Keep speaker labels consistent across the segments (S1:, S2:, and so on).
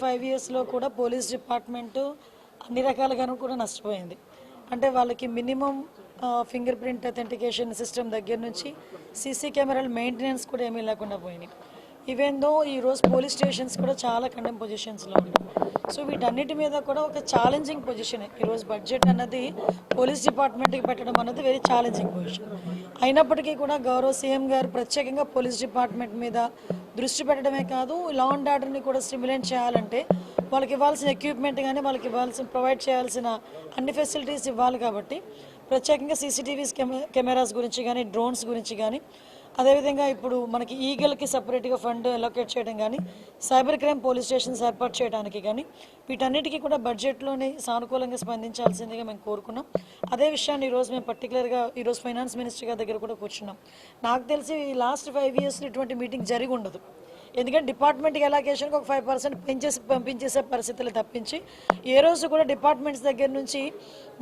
S1: 5 ఇయర్స్లో కూడా police department అన్ని రకాలుగాను కూడా నష్టపోయింది. అంటే వాళ్ళకి minimum finger print authentication system దగ్గర నుంచి సీసీ కెమెరాల మెయింటెనెన్స్ కూడా ఏమీ లేకుండా పోయినాయి. ఈవెన్ దో ఈరోజు పోలీస్ స్టేషన్స్ కూడా చాలా కండెమ్ పొజిషన్స్లో ఉన్నాయి. సో వీటన్నిటి మీద కూడా ఒక ఛాలెంజింగ్ పొజిషన్. ఈరోజు బడ్జెట్ అన్నది పోలీస్ డిపార్ట్మెంట్కి పెట్టడం అన్నది వెరీ ఛాలెంజింగ్ పొజిషన్. అయినప్పటికీ కూడా గౌరవ సీఎం గారు ప్రత్యేకంగా పోలీస్ డిపార్ట్మెంట్ మీద దృష్టి పెట్టడమే కాదు, లా అండ్ ఆర్డర్ని కూడా స్టిమ్యులేట్ చేయాలంటే వాళ్ళకి ఇవ్వాల్సిన ఎక్విప్మెంట్ కానీ వాళ్ళకి ప్రొవైడ్ చేయాల్సిన అన్ని ఫెసిలిటీస్ ఇవ్వాలి. కాబట్టి ప్రత్యేకంగా సీసీటీవీస్ కెమెరాస్ గురించి కానీ, డ్రోన్స్ గురించి కానీ, అదేవిధంగా ఇప్పుడు మనకి ఈగల్కి సపరేట్గా ఫండ్ అలొకేట్ చేయడం కానీ, సైబర్ క్రైమ్ పోలీస్ స్టేషన్స్ ఏర్పాటు చేయడానికి కానీ, వీటన్నిటికీ కూడా బడ్జెట్లోనే సానుకూలంగా స్పందించాల్సిందిగా మేము కోరుకున్నాం. అదే విషయాన్ని ఈరోజు మేము పర్టికులర్గా ఈరోజు ఫైనాన్స్ మినిస్టర్ గారి దగ్గర కూడా కూర్చున్నాం. నాకు తెలిసి లాస్ట్ 5 ఇయర్స్లో ఇటువంటి మీటింగ్ జరిగి ఉండదు. ఎందుకంటే డిపార్ట్మెంట్కి ఎలాకేషన్కి ఒక 5% పంపించేసే పరిస్థితులు తప్పించి ఏ రోజు కూడా డిపార్ట్మెంట్స్ దగ్గర నుంచి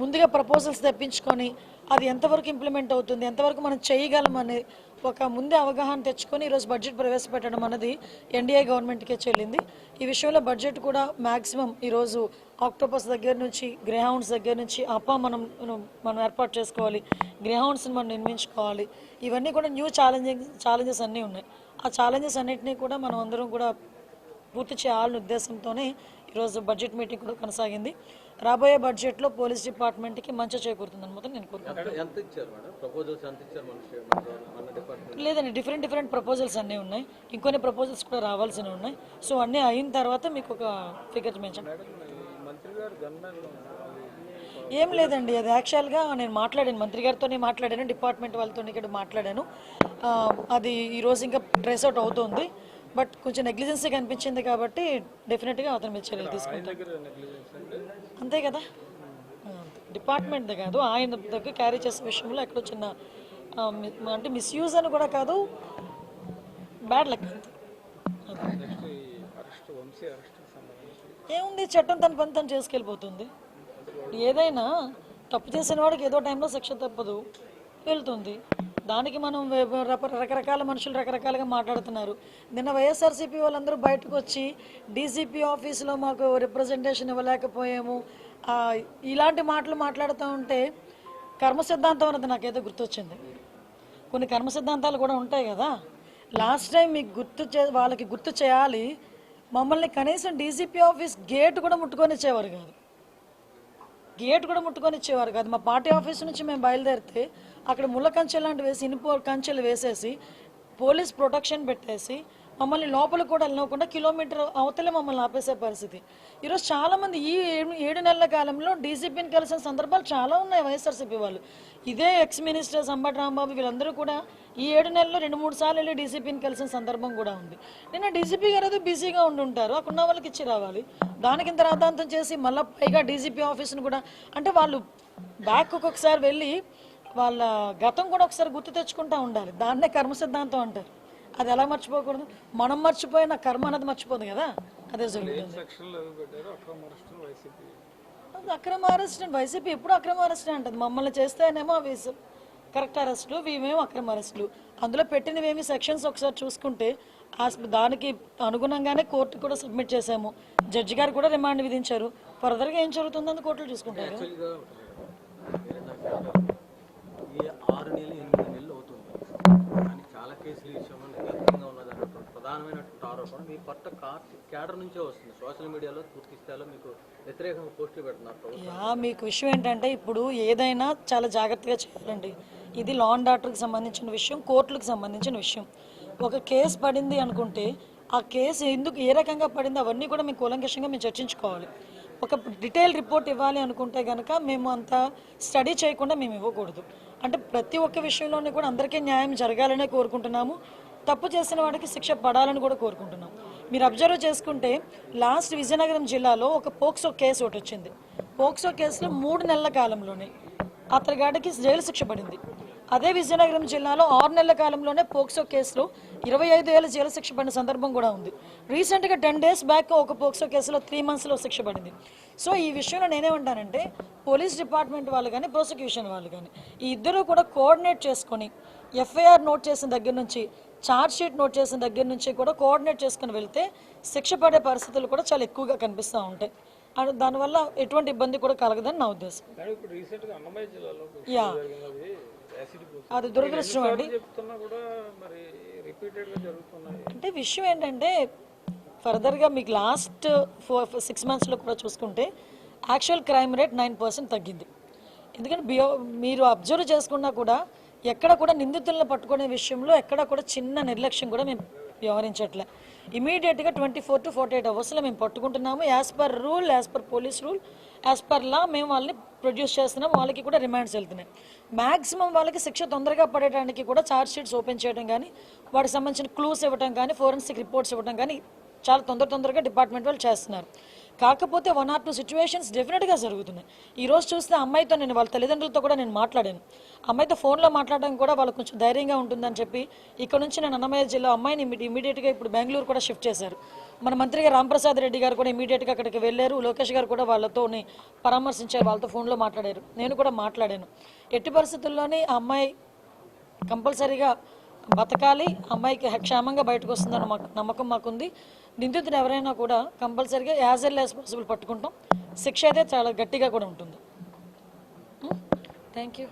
S1: ముందుగా ప్రపోజల్స్ తెప్పించుకొని అది ఎంతవరకు ఇంప్లిమెంట్ అవుతుంది, ఎంతవరకు మనం చేయగలం అనే ఒక ముందే అవగాహన తెచ్చుకొని ఈరోజు బడ్జెట్ ప్రవేశపెట్టడం అన్నది ఎన్డీఏ గవర్నమెంట్కే చెల్లింది. ఈ విషయంలో బడ్జెట్ కూడా మ్యాక్సిమం ఈరోజు ఆక్టోపస్ దగ్గర నుంచి, గ్రేహౌండ్స్ దగ్గర నుంచి మనం ఏర్పాటు చేసుకోవాలి, గ్రేహౌండ్స్ని మనం నిర్మించుకోవాలి. ఇవన్నీ కూడా న్యూ ఛాలెంజెస్ అన్నీ ఉన్నాయి. ఆ ఛాలెంజెస్ అన్నింటినీ కూడా మనం అందరం కూడా పూర్తి చేయాలనే ఉద్దేశంతోనే ఈరోజు బడ్జెట్ మీటింగ్ కూడా కొనసాగింది. రాబోయే బడ్జెట్లో పోలీస్ డిపార్ట్మెంట్కి మంచి చేకూరుతుందని మొత్తం నేను కోరుకుంటున్నాను. లేదండి, డిఫరెంట్ ప్రపోజల్స్ అన్నీ ఉన్నాయి. ఇంకొన్ని ప్రపోజల్స్ కూడా రావాల్సినవి ఉన్నాయి. సో అన్నీ అయిన తర్వాత మీకు ఒక ఫిగర్ మెన్షన్. ఏం లేదండి, అది యాక్చువల్గా నేను మాట్లాడాను, మంత్రి గారితోనే మాట్లాడాను, డిపార్ట్మెంట్ వాళ్ళతో ఇక్కడ మాట్లాడాను. అది ఈరోజు ఇంకా ట్రేస్ అవుట్ అవుతుంది. బట్ కొంచెం నెగ్లిజెన్సీ కనిపించింది కాబట్టి డెఫినెట్గా అతని మీద చర్యలు తీసుకుంటాం. అంతే కదా, డిపార్ట్మెంట్ కాదు, ఆయన దగ్గర క్యారీ చేసే విషయంలో ఎక్కడో చిన్న అంటే మిస్యూజ్ అని కూడా కాదు, బ్యాడ్ లక్. ఏముంది, చట్టం తన పని తను చేసుకెళ్ళిపోతుంది. ఏదైనా తప్పు చేసిన వాడికి ఏదో టైంలో శిక్ష తప్పదు, వెళ్తుంది. దానికి మనం రకరకాల మనుషులు రకరకాలుగా మాట్లాడుతున్నారు. నిన్న వైఎస్ఆర్సీపీ వాళ్ళందరూ బయటకు వచ్చి డీసీపీ ఆఫీసులో మాకు రిప్రజెంటేషన్ ఇవ్వలేకపోయాము, ఇలాంటి మాటలు మాట్లాడుతూ ఉంటే కర్మ సిద్ధాంతం అన్నది నాకేదో గుర్తొచ్చింది. కొన్ని కర్మ సిద్ధాంతాలు కూడా ఉంటాయి కదా. లాస్ట్ టైం మీకు వాళ్ళకి గుర్తు చేయాలి, మమ్మల్ని కనీసం డీసీపీ ఆఫీస్ గేట్ కూడా ముట్టుకొనిచ్చేవారు కాదు. మా పార్టీ ఆఫీస్ నుంచి మేము బయలుదేరితే అక్కడ ముళ్ళ కంచెలు లాంటివి వేసి, ఇనుప కంచెలు వేసేసి, పోలీస్ ప్రొటెక్షన్ పెట్టేసి మమ్మల్ని లోపల కూడా వెళ్ళకుండా కిలోమీటర్ అవతలే మమ్మల్ని ఆపేసే పరిస్థితి. ఈరోజు చాలామంది ఈ 7 నెలల కాలంలో డీసీపీని కలిసిన సందర్భాలు చాలా ఉన్నాయి. వైఎస్ఆర్సీపీ వాళ్ళు, ఇదే ఎక్స్ మినిస్టర్ అంబటి రాంబాబు వీళ్ళందరూ కూడా ఈ 7 నెలల్లో 2-3 సార్లు వెళ్ళి డీసీపీని కలిసిన సందర్భం కూడా ఉంది. నిన్న డీసీపీ గారు ఏదో బిజీగా ఉండుంటారు, అక్కడ ఉన్న వాళ్ళకి ఇచ్చి రావాలి. దానికి ఇంత రాద్ధాంతం చేసి మళ్ళీ పైగా డీసీపీ ఆఫీస్ను కూడా, అంటే వాళ్ళు బ్యాక్ ఒక్కొక్కసారి వెళ్ళి వాళ్ళ గతం కూడా ఒకసారి గుర్తు తెచ్చుకుంటూ ఉండాలి. దాన్నే కర్మ సిద్ధాంతం అంటారు. అది ఎలా మర్చిపోకూడదు, మనం మర్చిపోయిన కర్మ అనేది మర్చిపోదు కదా, అదే జరుగుతుంది. అక్రమ అరెస్ట్ వైసీపీ ఎప్పుడు అక్రమ అరెస్ట్ అంటుంది. మమ్మల్ని చేస్తేనేమో అవి కరెక్ట్ అరెస్టులు, ఇవేమో అక్రమ అరెస్టులు. అందులో పెట్టినవేమి సెక్షన్స్ ఒకసారి చూసుకుంటే దానికి అనుగుణంగానే కోర్టు కూడా సబ్మిట్ చేశాము. జడ్జి గారు కూడా రిమాండ్ విధించారు. ఫర్దర్గా ఏం జరుగుతుందని కోర్టులు చూసుకుంటారు.
S2: 6 నెలలు 8 నెలలు అవుతుంది కానీ చాలా కేసులు విషయంలో నిర్లక్ష్యంగా ఉన్నదన్నటువంటి ప్రధానమైనటువంటి ఆరోపణ మీ పట్ల క్యాడర్ నుంచే వస్తుంది. సోషల్ మీడియాలో పూర్తి స్థాయిలో మీకు వ్యతిరేకంగా పోస్టులు పెడుతున్నారు.
S1: మీకు విషయం ఏంటంటే, ఇప్పుడు ఏదైనా చాలా జాగ్రత్తగా చేయాలండి. ఇది లా అండ్ ఆర్డర్కి సంబంధించిన విషయం, కోర్టులకు సంబంధించిన విషయం. ఒక కేసు పడింది అనుకుంటే ఆ కేసు ఎందుకు ఏ రకంగా పడింది అవన్నీ కూడా మేము కూలంకషంగా మేము చర్చించుకోవాలి. ఒక డీటెయిల్ రిపోర్ట్ ఇవ్వాలి అనుకుంటే కనుక మేము అంత స్టడీ చేయకుండా మేము ఇవ్వకూడదు. అంటే ప్రతి ఒక్క విషయంలోనే కూడా అందరికీ న్యాయం జరగాలనే కోరుకుంటున్నాము. తప్పు చేసిన వాడికి శిక్ష పడాలని కూడా కోరుకుంటున్నాం. మీరు అబ్జర్వ్ చేసుకుంటే లాస్ట్ విజయనగరం జిల్లాలో ఒక పోక్సో కేసు ఒకటి వచ్చింది. పోక్సో కేసులో 3 నెలల కాలంలోనే అతగాడికి జైలు శిక్ష పడింది. అదే విజయనగరం జిల్లాలో 6 నెలల కాలంలోనే పోక్సో కేసులో 25 ఏళ్ళ జైలు శిక్ష పడిన సందర్భం కూడా ఉంది. రీసెంట్గా 10 days బ్యాక్ ఒక పోక్సో కేసులో 3 monthsలో శిక్ష పడింది. సో ఈ విషయంలో నేనేమంటానంటే, పోలీస్ డిపార్ట్మెంట్ వాళ్ళు కానీ ప్రాసిక్యూషన్ వాళ్ళు కానీ ఈ ఇద్దరూ కూడా కోఆర్డినేట్ చేసుకొని ఎఫ్ఐఆర్ నోట్ చేసిన దగ్గర నుంచి ఛార్జ్ షీట్ నోట్ చేసిన దగ్గర నుంచి కూడా కోఆర్డినేట్ చేసుకుని వెళ్తే శిక్ష పడే పరిస్థితులు కూడా చాలా ఎక్కువగా కనిపిస్తూ ఉంటాయి. అండ్ దానివల్ల ఎటువంటి ఇబ్బంది కూడా కలగదని నా ఉద్దేశం. యా, అది దురదృష్టం అండి. అంటే విషయం ఏంటంటే ఫర్దర్గా మీకు లాస్ట్ 6 monthsలో కూడా చూసుకుంటే యాక్చువల్ క్రైమ్ రేట్ 9% తగ్గింది. ఎందుకంటే మీరు అబ్జర్వ్ చేసుకున్నా కూడా ఎక్కడ కూడా నిందితులను పట్టుకునే విషయంలో ఎక్కడ కూడా చిన్న నిర్లక్ష్యం కూడా మేము వ్యవహరించట్లే. ఇమీడియట్గా 24 to 48 hours మేము పట్టుకుంటున్నాము. As per rule, as per police rule, as per law మేము వాళ్ళని ప్రొడ్యూస్ చేస్తున్నాం. వాళ్ళకి కూడా రిమాండ్స్ వెళ్తున్నాయి. మ్యాక్సిమం వాళ్ళకి శిక్ష తొందరగా పడేయడానికి కూడా ఛార్జ్ షీట్స్ ఓపెన్ చేయడం కానీ, వాటికి సంబంధించిన క్లూస్ ఇవ్వడం కానీ, ఫోరెన్సిక్ రిపోర్ట్స్ ఇవ్వడం కానీ చాలా తొందరగా డిపార్ట్మెంట్ వాళ్ళు చేస్తున్నారు. కాకపోతే 1 or 2 సిచ్యువేషన్స్ డెఫినెట్గా జరుగుతున్నాయి. ఈరోజు చూస్తే అమ్మాయితో నేను వాళ్ళ తల్లిదండ్రులతో కూడా నేను మాట్లాడాను. అమ్మాయితో ఫోన్లో మాట్లాడడం కూడా వాళ్ళకి కొంచెం ధైర్యంగా ఉంటుందని చెప్పి ఇక్కడ నుంచి నేను అన్నమయ్య జిల్లా అమ్మాయిని ఇమీడియట్గా ఇప్పుడు బెంగళూరు కూడా షిఫ్ట్ చేశారు. మన మంత్రిగా రాంప్రసాద్ రెడ్డి గారు కూడా ఇమీడియట్గా అక్కడికి వెళ్ళారు. లోకేష్ గారు కూడా వాళ్ళతో పరామర్శించారు, వాళ్ళతో ఫోన్లో మాట్లాడారు. నేను కూడా మాట్లాడాను. ఎట్టి పరిస్థితుల్లోనే ఆ అమ్మాయి కంపల్సరీగా బతకాలి, అమ్మాయికి క్షేమంగా బయటకు వస్తుందన్న నమ్మకం మాకుంది. నిందితులు ఎవరైనా కూడా కంపల్సరీగా యాజ్ ఎల్ యాజ్ పాసిబుల్ పట్టుకుంటాం. శిక్ష అయితే చాలా గట్టిగా కూడా ఉంటుంది. Thank you.